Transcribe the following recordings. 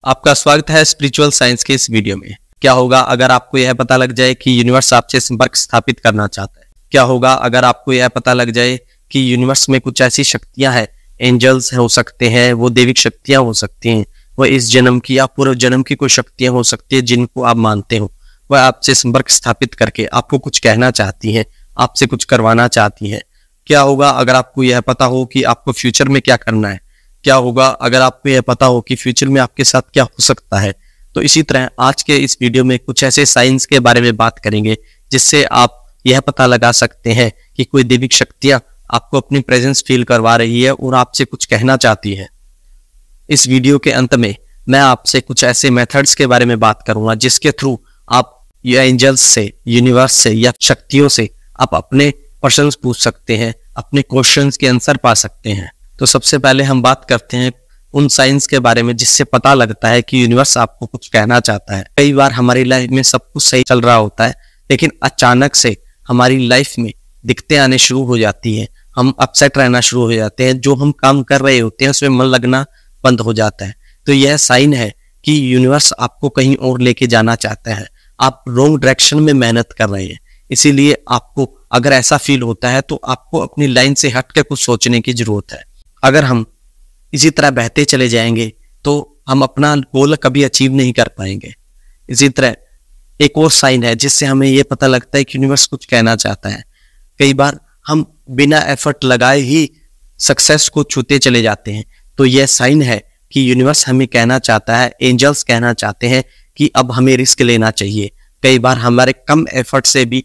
आपका स्वागत है स्पिरिचुअल साइंस के इस वीडियो में। क्या होगा अगर आपको यह पता लग जाए कि यूनिवर्स आपसे संपर्क स्थापित करना चाहता है? क्या होगा अगर आपको यह पता लग जाए कि यूनिवर्स में कुछ ऐसी शक्तियां हैं, एंजल्स हो सकते हैं, वो दैविक शक्तियां हो सकती हैं, वो इस जन्म की या पूर्व जन्म की कोई शक्तियां हो सकती है जिनको आप मानते हो, वह आपसे संपर्क स्थापित करके आपको कुछ कहना चाहती है, आपसे कुछ करवाना चाहती है। क्या होगा अगर आपको यह पता हो कि आपको फ्यूचर में क्या करना है? क्या होगा अगर आपको यह पता हो कि फ्यूचर में आपके साथ क्या हो सकता है? तो इसी तरह आज के इस वीडियो में कुछ ऐसे साइंस के बारे में बात करेंगे जिससे आप यह पता लगा सकते हैं कि कोई दैविक शक्तियां आपको अपनी प्रेजेंस फील करवा रही है और आपसे कुछ कहना चाहती है। इस वीडियो के अंत में मैं आपसे कुछ ऐसे मेथड्स के बारे में बात करूंगा जिसके थ्रू आप एंजल्स से, यूनिवर्स से या शक्तियों से आप अपने प्रश्न पूछ सकते हैं, अपने क्वेश्चंस के आंसर पा सकते हैं। तो सबसे पहले हम बात करते हैं उन साइंस के बारे में जिससे पता लगता है कि यूनिवर्स आपको कुछ कहना चाहता है। कई बार हमारी लाइफ में सब कुछ सही चल रहा होता है, लेकिन अचानक से हमारी लाइफ में दिक्कतें आने शुरू हो जाती हैं, हम अपसेट रहना शुरू हो जाते हैं, जो हम काम कर रहे होते हैं उसमें मन लगना बंद हो जाता है। तो यह साइन है कि यूनिवर्स आपको कहीं और लेके जाना चाहता है, आप रॉन्ग डायरेक्शन में मेहनत कर रहे हैं। इसीलिए आपको अगर ऐसा फील होता है तो आपको अपनी लाइन से हट के कुछ सोचने की जरूरत है। अगर हम इसी तरह बहते चले जाएंगे तो हम अपना गोल कभी अचीव नहीं कर पाएंगे। इसी तरह एक और साइन है जिससे हमें यह पता लगता है कि यूनिवर्स कुछ कहना चाहता है। कई बार हम बिना एफर्ट लगाए ही सक्सेस को छूते चले जाते हैं, तो यह साइन है कि यूनिवर्स हमें कहना चाहता है, एंजल्स कहना चाहते हैं कि अब हमें रिस्क लेना चाहिए। कई बार हमारे कम एफर्ट से भी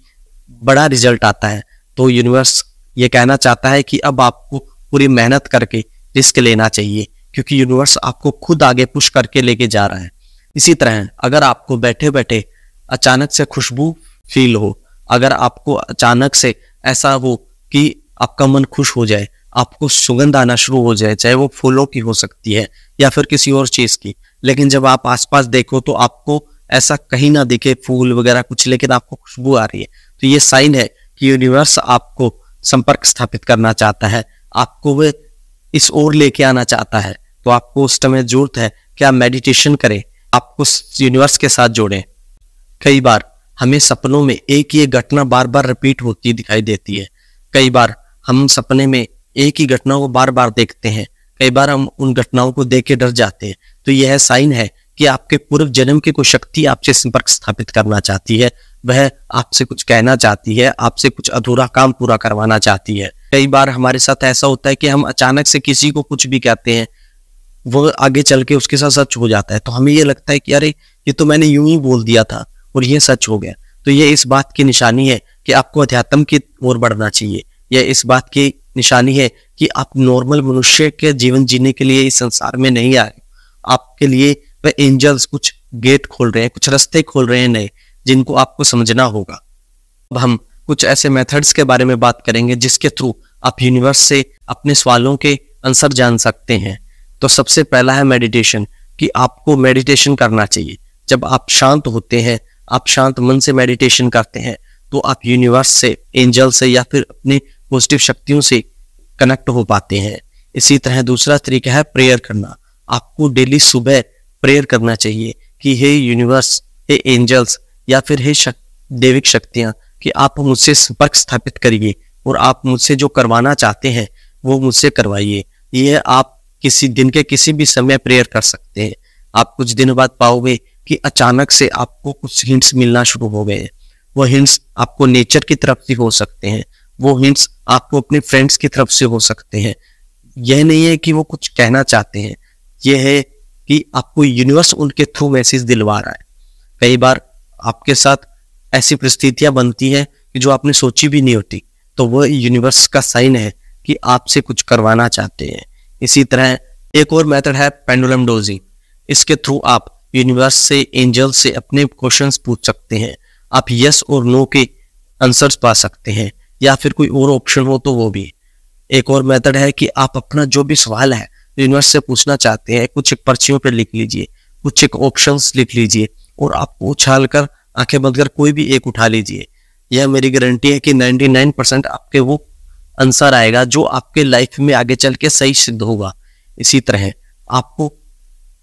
बड़ा रिजल्ट आता है, तो यूनिवर्स ये कहना चाहता है कि अब आपको पूरी मेहनत करके रिस्क लेना चाहिए, क्योंकि यूनिवर्स आपको खुद आगे पुश करके लेके जा रहा है। इसी तरह अगर आपको बैठे बैठे अचानक से खुशबू फील हो, अगर आपको अचानक से ऐसा हो कि आपका मन खुश हो जाए, आपको सुगंध आना शुरू हो जाए, चाहे वो फूलों की हो सकती है या फिर किसी और चीज की, लेकिन जब आप आसपास देखो तो आपको ऐसा कहीं ना दिखे फूल वगैरह कुछ, लेकिन आपको खुशबू आ रही है, तो ये साइन है कि यूनिवर्स आपको संपर्क स्थापित करना चाहता है, आपको वह इस ओर लेके आना चाहता है। तो आपको उस समय जरूरत है कि आप मेडिटेशन करें, आपको यूनिवर्स के साथ जोड़ें। कई बार हमें सपनों में एक ही घटना बार बार रिपीट होती दिखाई देती है। कई बार हम सपने में एक ही घटना को बार बार देखते हैं, कई बार हम उन घटनाओं को देख के डर जाते हैं। तो यह साइन है कि आपके पूर्व जन्म की कोई शक्ति आपसे संपर्क स्थापित करना चाहती है, वह आपसे कुछ कहना चाहती है, आपसे कुछ अधूरा काम पूरा करवाना चाहती है। कई बार हमारे साथ ऐसा होता है कि हम अचानक से किसी को कुछ भी कहते हैं, वो आगे चल के उसके साथ सच हो जाता है, तो हमें ये लगता है कि अरे ये तो मैंने यूं ही बोल दिया था और ये सच हो गया। तो ये इस बात की निशानी है कि आपको अध्यात्म की ओर बढ़ना चाहिए। यह इस बात की निशानी है कि आप नॉर्मल मनुष्य के जीवन जीने के लिए इस संसार में नहीं आए। आपके लिए वह एंजल्स कुछ गेट खोल रहे हैं, कुछ रास्ते खोल रहे हैं नए, जिनको आपको समझना होगा। अब हम कुछ ऐसे मेथड्स के बारे में बात करेंगे जिसके थ्रू आप यूनिवर्स से अपने सवालों के आंसर जान सकते हैं। तो सबसे पहला है मेडिटेशन, कि आपको मेडिटेशन करना चाहिए। जब आप शांत होते हैं, आप शांत मन से मेडिटेशन करते हैं, तो आप यूनिवर्स से, एंजल से या फिर अपने पॉजिटिव शक्तियों से कनेक्ट हो पाते हैं। इसी तरह दूसरा तरीका है प्रेयर करना। आपको डेली सुबह प्रेयर करना चाहिए कि हे यूनिवर्स, हे एंजल्स या फिर हे दैविक शक्तियां, कि आप मुझसे संपर्क स्थापित करिए और आप मुझसे जो करवाना चाहते हैं वो मुझसे करवाइए। ये आप किसी दिन के किसी भी समय प्रेयर कर सकते हैं। आप कुछ दिन बाद पाओगे कि अचानक से आपको कुछ हिंट्स मिलना शुरू हो गए हैं। वो हिंट्स आपको नेचर की तरफ से हो सकते हैं, वो हिंट्स आपको अपने फ्रेंड्स की तरफ से हो सकते हैं। यह नहीं है कि वो कुछ कहना चाहते हैं, यह है कि आपको यूनिवर्स उनके थ्रू मैसेज दिलवा रहा है। कई बार आपके साथ ऐसी परिस्थितियां बनती हैं कि जो आपने सोची भी नहीं होती, तो वह यूनिवर्स का साइन है कि आपसे कुछ करवाना चाहते हैं। इसी तरह एक और मेथड है पेंडुलम डोजिंग। इसके थ्रू आप यूनिवर्स से, एंजल से अपने क्वेश्चंस पूछ सकते हैं। आप यस और नो के आंसर्स पा सकते हैं, या फिर कोई और ऑप्शन हो तो वो भी। एक और मेथड है कि आप अपना जो भी सवाल है यूनिवर्स से पूछना चाहते हैं, कुछ एक पर्चियों पर लिख लीजिए, कुछ एक ऑप्शंस लिख लीजिए और आप उछाल कर, आंखें बंद कर कोई भी एक उठा लीजिए। यह मेरी गारंटी है कि 99% आपके वो आंसर आएगा जो आपके लाइफ में आगे चल के सही सिद्ध होगा। इसी तरह आपको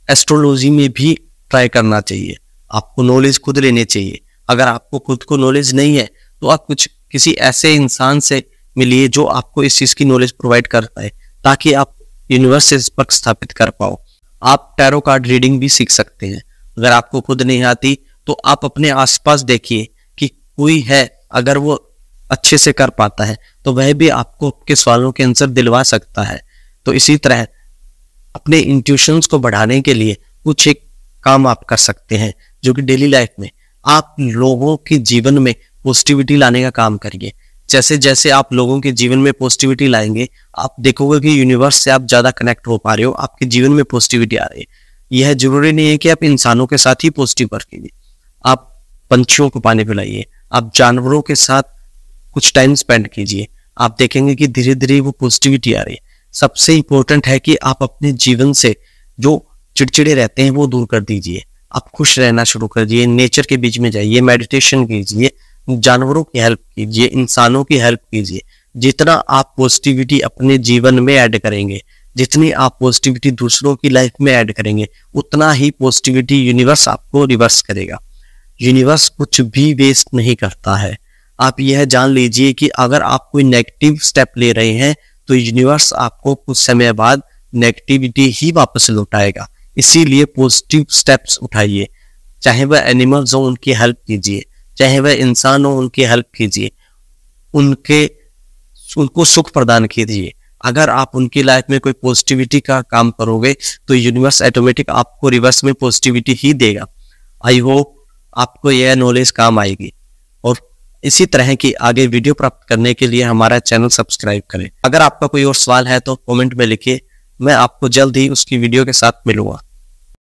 एस्ट्रोलॉजी में भी ट्राई करना चाहिए। आपको नॉलेज खुद लेनी चाहिए। अगर आपको खुद को नॉलेज नहीं है तो आप किसी ऐसे इंसान से मिलिए जो आपको इस चीज की नॉलेज प्रोवाइड कर पाए, ताकि आप यूनिवर्स से संपर्क स्थापित कर पाओ। आप टैरो कार्ड रीडिंग भी सीख सकते हैं। अगर आपको खुद नहीं आती तो आप अपने आसपास देखिए कि कोई है, अगर वो अच्छे से कर पाता है तो वह भी आपको आपके सवालों के आंसर दिलवा सकता है। तो इसी तरह अपने इंट्यूशंस को बढ़ाने के लिए कुछ एक काम आप कर सकते हैं, जो कि डेली लाइफ में आप लोगों के जीवन में पॉजिटिविटी लाने का काम करिए। जैसे जैसे आप लोगों के जीवन में पॉजिटिविटी लाएंगे, आप देखोगे कि यूनिवर्स से आप ज्यादा कनेक्ट हो पा रहे हो, आपके जीवन में पॉजिटिविटी आ रही है। यह जरूरी नहीं है कि आप इंसानों के साथ ही पॉजिटिव वर्क कीजिए। आप पंछियों को पानी पिलाइए, आप जानवरों के साथ कुछ टाइम स्पेंड कीजिए, आप देखेंगे कि धीरे धीरे वो पॉजिटिविटी आ रही है। सबसे इंपॉर्टेंट है कि आप अपने जीवन से जो चिड़चिड़े रहते हैं वो दूर कर दीजिए। आप खुश रहना शुरू कर दीजिए, नेचर के बीच में जाइए, मेडिटेशन कीजिए, जानवरों की हेल्प कीजिए, इंसानों की हेल्प कीजिए। जितना आप पॉजिटिविटी अपने जीवन में ऐड करेंगे, जितनी आप पॉजिटिविटी दूसरों की लाइफ में ऐड करेंगे, उतना ही पॉजिटिविटी यूनिवर्स आपको रिवर्स करेगा। यूनिवर्स कुछ भी वेस्ट नहीं करता है। आप यह जान लीजिए कि अगर आप कोई नेगेटिव स्टेप ले रहे हैं तो यूनिवर्स आपको कुछ समय बाद नेगेटिविटी ही वापस लौटाएगा। इसीलिए पॉजिटिव स्टेप्स उठाइए। चाहे वह एनिमल्स हो उनकी हेल्प कीजिए, चाहे वह इंसान हो उनकी हेल्प कीजिए, उनको सुख प्रदान कीजिए। अगर आप उनकी लाइफ में कोई पॉजिटिविटी का काम करोगे तो यूनिवर्स ऑटोमेटिक आपको रिवर्स में पॉजिटिविटी ही देगा। आई होप आपको यह नॉलेज काम आएगी, और इसी तरह की आगे वीडियो प्राप्त करने के लिए हमारा चैनल सब्सक्राइब करें। अगर आपका कोई और सवाल है तो कमेंट में लिखिए, मैं आपको जल्द ही उसकी वीडियो के साथ मिलूंगा।